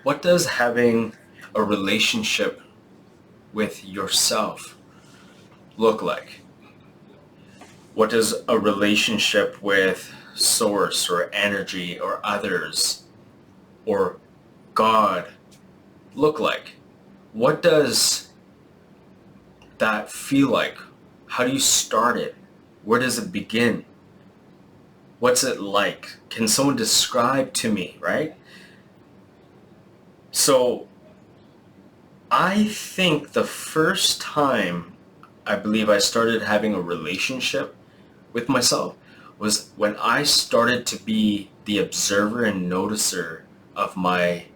What does having a relationship with yourself look like? What does a relationship with source or energy or others or God look like? What does that feel like? How do you start it? Where does it begin? What's it like? Can someone describe to me, right? So I think the first time I believe I started having a relationship with myself was when I started to be the observer and noticer of my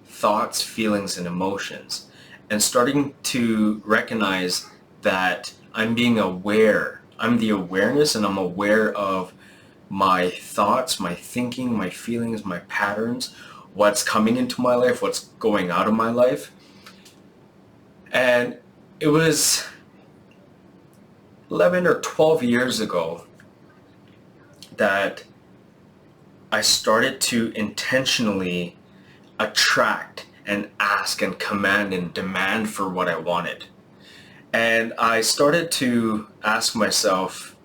thoughts, feelings, and emotions, and starting to recognize that I'm being aware. I'm the awareness, and I'm aware of my thoughts, my thinking, my feelings, my patterns, what's coming into my life, what's going out of my life. And it was 11 or 12 years ago that I started to intentionally attract and ask and command and demand for what I wanted. And I started to ask myself,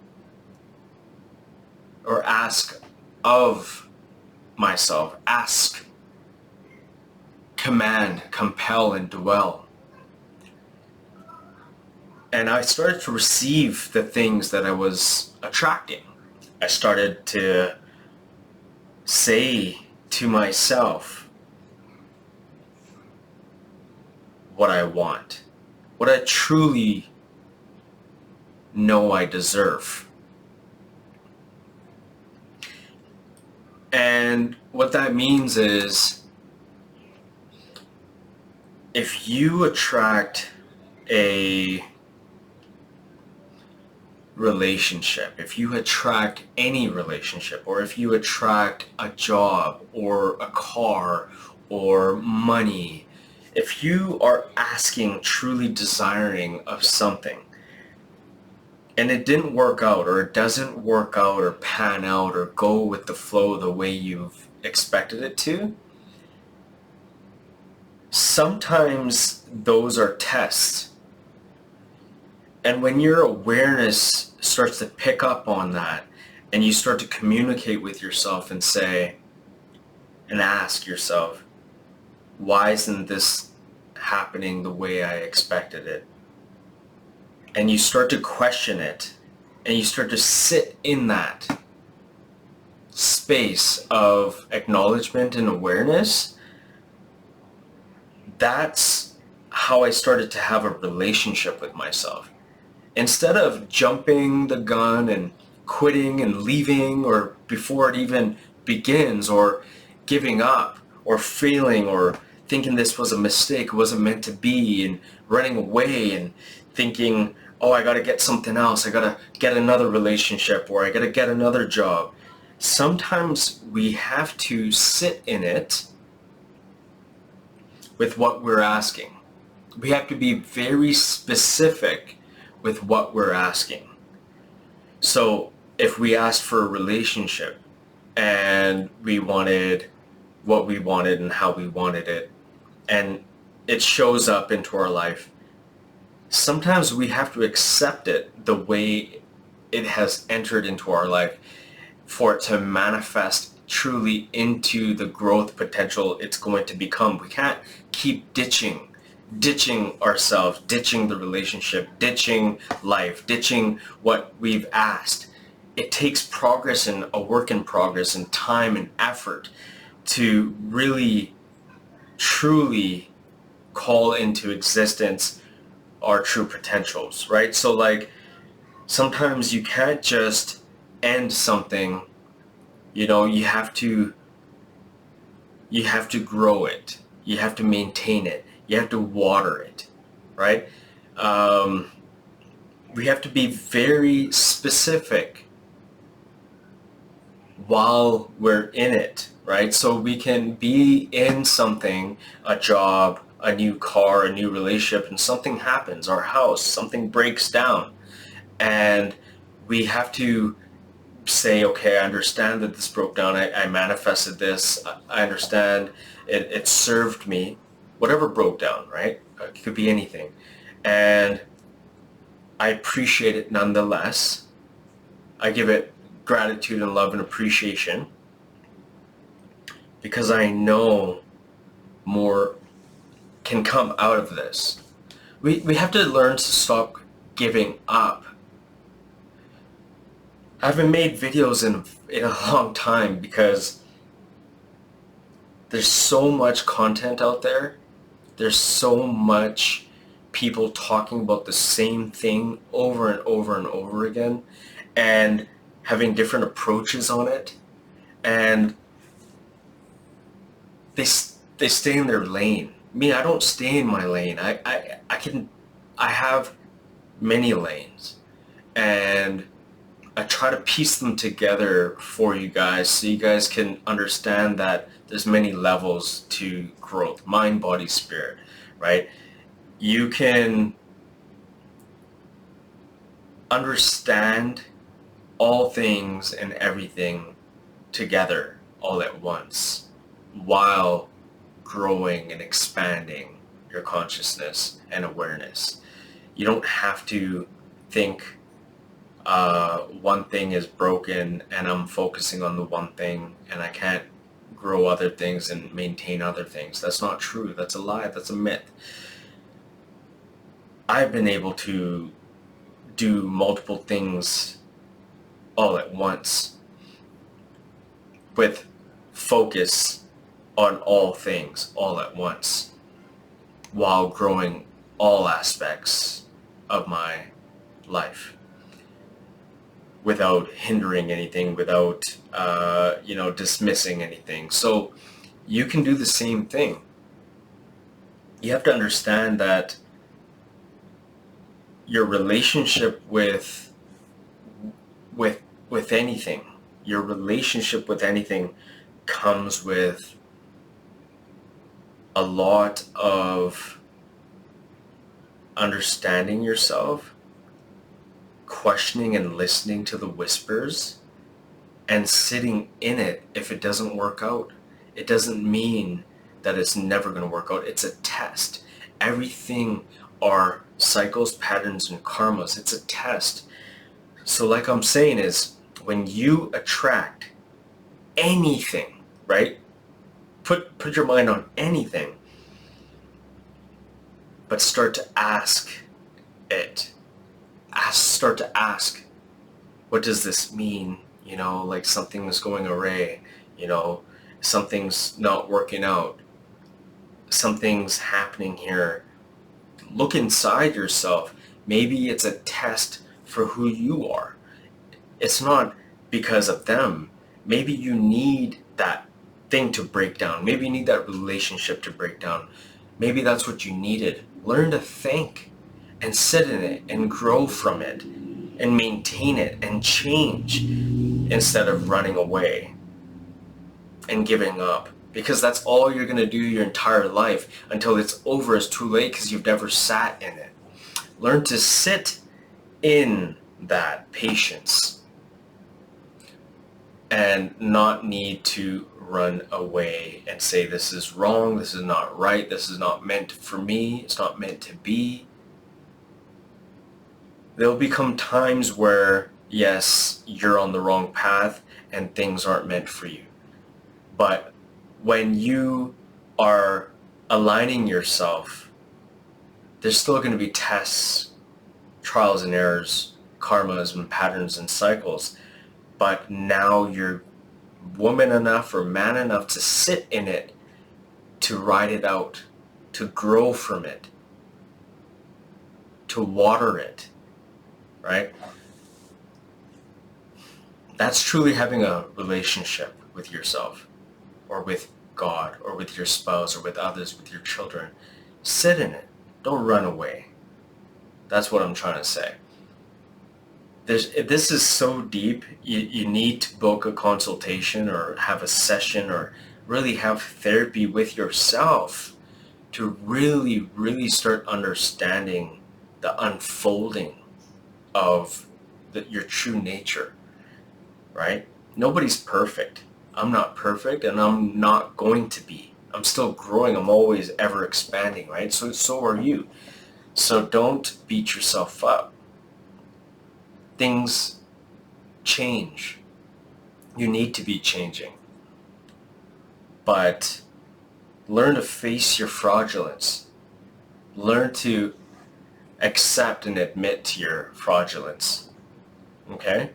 or ask of myself, ask, command, compel, and dwell. And I started to receive the things that I was attracting. I started to say to myself what I want, what I truly know I deserve. And what that means is if you attract a relationship, if you attract any relationship, or if you attract a job or a car or money, if you are asking, truly desiring of something, and it didn't work out, or it doesn't work out or pan out or go with the flow the way you've expected it to, sometimes those are tests. And when your awareness starts to pick up on that, and you start to communicate with yourself and say, and ask yourself, why isn't this happening the way I expected it? And you start to question it, and you start to sit in that space of acknowledgement and awareness. That's how I started to have a relationship with myself. Instead of jumping the gun and quitting and leaving, or before it even begins, or giving up, or failing, or thinking this was a mistake, it wasn't meant to be, and running away and thinking, oh, I gotta get something else, I gotta get another relationship, or I gotta get another job. Sometimes we have to sit in it with what we're asking. We have to be very specific with what we're asking. So if we asked for a relationship and we wanted what we wanted and how we wanted it, and it shows up into our life, sometimes we have to accept it the way it has entered into our life for it to manifest truly into the growth potential it's going to become. We can't keep ditching ourselves, ditching the relationship, ditching life, ditching what we've asked. It takes progress and a work in progress and time and effort to really, truly call into existence our true potentials, right? So like, sometimes you can't just end something, you have to grow it. You have to maintain it. You have to water it, right? We have to be very specific while we're in it, right? So we can be in something, a job, a new car, a new relationship, and something happens, our house, something breaks down, and we have to say, okay, I understand that this broke down. I manifested this. I understand it served me. Whatever broke down, right? It could be anything. And I appreciate it nonetheless. I give it gratitude and love and appreciation because I know more can come out of this. We have to learn to stop giving up. I haven't made videos in a long time because there's so much content out there. There's so much people talking about the same thing over and over and over again and having different approaches on it. And they stay in their lane. Me, I don't stay in my lane. I have many lanes, and I try to piece them together for you guys so you guys can understand that there's many levels to growth, mind, body, spirit, right? You can understand all things and everything together all at once while growing and expanding your consciousness and awareness. You don't have to think one thing is broken and I'm focusing on the one thing and I can't grow other things and maintain other things. That's not true. That's a lie. That's a myth. I've been able to do multiple things all at once with focus on all things all at once while growing all aspects of my life without hindering anything, without dismissing anything. So you can do the same thing. You have to understand that your relationship with anything, your relationship with anything comes with a lot of understanding yourself, questioning and listening to the whispers, and sitting in it if it doesn't work out. It doesn't mean that it's never going to work out. It's a test. Everything are cycles, patterns, and karmas. It's a test. So like I'm saying is, when you attract anything, right? Put your mind on anything, but start to ask it. Start to ask, what does this mean? Like something is going awry, something's not working out, something's happening here. Look inside yourself. Maybe it's a test for who you are. It's not because of them. Maybe you need that thing to break down. Maybe you need that relationship to break down. Maybe that's what you needed. Learn to think and sit in it and grow from it and maintain it and change instead of running away and giving up. Because that's all you're going to do your entire life until it's over. It's too late because you've never sat in it. Learn to sit in that patience and not need to run away and say, this is wrong, this is not right, this is not meant for me, it's not meant to be. There'll become times where, yes, you're on the wrong path and things aren't meant for you. But when you are aligning yourself, there's still going to be tests, trials and errors, karmas and patterns and cycles. But now you're woman enough or man enough to sit in it, to ride it out, to grow from it, to water it, right? That's truly having a relationship with yourself or with God or with your spouse or with others, with your children. Sit in it. Don't run away. That's what I'm trying to say. This is so deep, you need to book a consultation or have a session or really have therapy with yourself to really, really start understanding the unfolding of your true nature, right? Nobody's perfect. I'm not perfect, and I'm not going to be. I'm still growing. I'm always ever expanding, right? So are you. So don't beat yourself up. Things change. You need to be changing. But learn to face your fraudulence. Learn to accept and admit to your fraudulence. Okay?